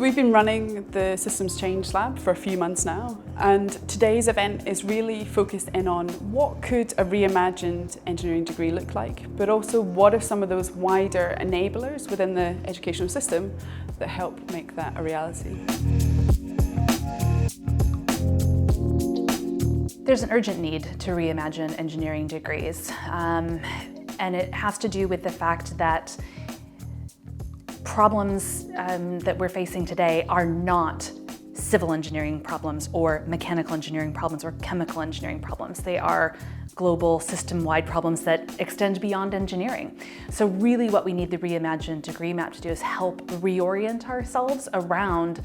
we've been running the Systems Change Lab for a few months now, and today's event is really focused in on what could a reimagined engineering degree look like, but also what are some of those wider enablers within the educational system that help make that a reality. There's an urgent need to reimagine engineering degrees, and it has to do with the fact that problems that we're facing today are not civil engineering problems or mechanical engineering problems or chemical engineering problems. They are global system-wide problems that extend beyond engineering. So really what we need the reimagined degree map to do is help reorient ourselves around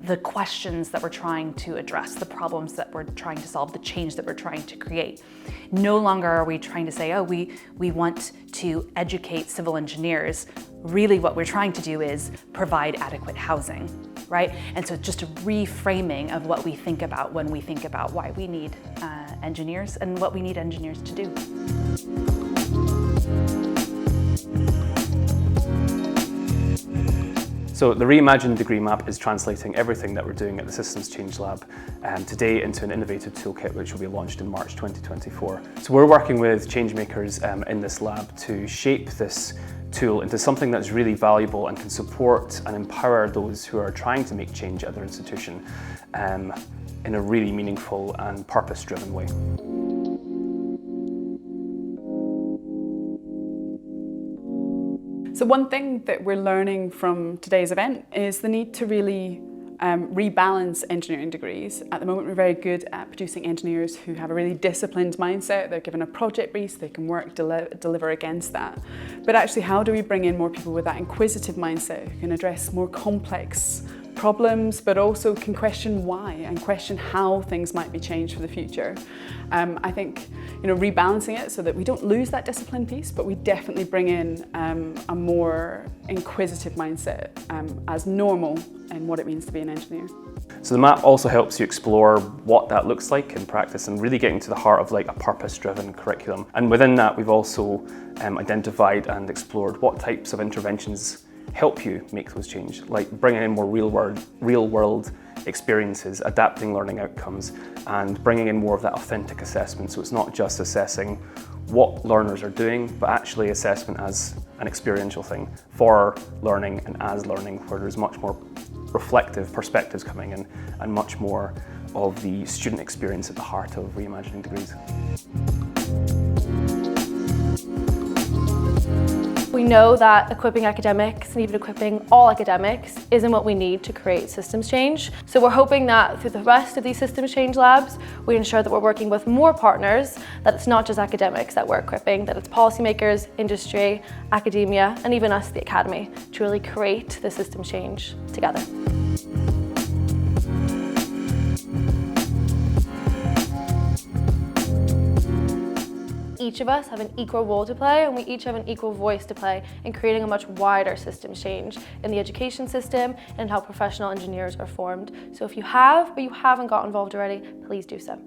the questions that we're trying to address, the problems that we're trying to solve, the change that we're trying to create. No longer are we trying to say, oh, we want to educate civil engineers. Really what we're trying to do is provide adequate housing, right? And so it's just a reframing of what we think about when we think about why we need engineers and what we need engineers to do. So the reimagined degree map is translating everything that we're doing at the Systems Change Lab today into an innovative toolkit which will be launched in March 2024. So we're working with changemakers in this lab to shape this tool into something that's really valuable and can support and empower those who are trying to make change at their institution in a really meaningful and purpose-driven way. So one thing that we're learning from today's event is the need to really rebalance engineering degrees. At the moment, we're very good at producing engineers who have a really disciplined mindset. They're given a project brief, they can work, deliver against that. But actually, how do we bring in more people with that inquisitive mindset who can address more complex problems, but also can question why and question how things might be changed for the future. I think, rebalancing it so that we don't lose that discipline piece, but we definitely bring in a more inquisitive mindset as normal in what it means to be an engineer. So the map also helps you explore what that looks like in practice and really getting to the heart of like a purpose-driven curriculum. And within that, we've also identified and explored what types of interventions help you make those changes, like bringing in more real-world experiences, adapting learning outcomes, and bringing in more of that authentic assessment. So it's not just assessing what learners are doing, but actually assessment as an experiential thing for learning and as learning, where there's much more reflective perspectives coming in and much more of the student experience at the heart of reimagining degrees. We know that equipping academics and even equipping all academics isn't what we need to create systems change. So we're hoping that through the rest of these systems change labs, we ensure that we're working with more partners, that it's not just academics that we're equipping, that it's policymakers, industry, academia, and even us, the academy, to really create the system change together. Each of us have an equal role to play, and we each have an equal voice to play in creating a much wider systems change in the education system and how professional engineers are formed. So if you have or you haven't got involved already, please do so.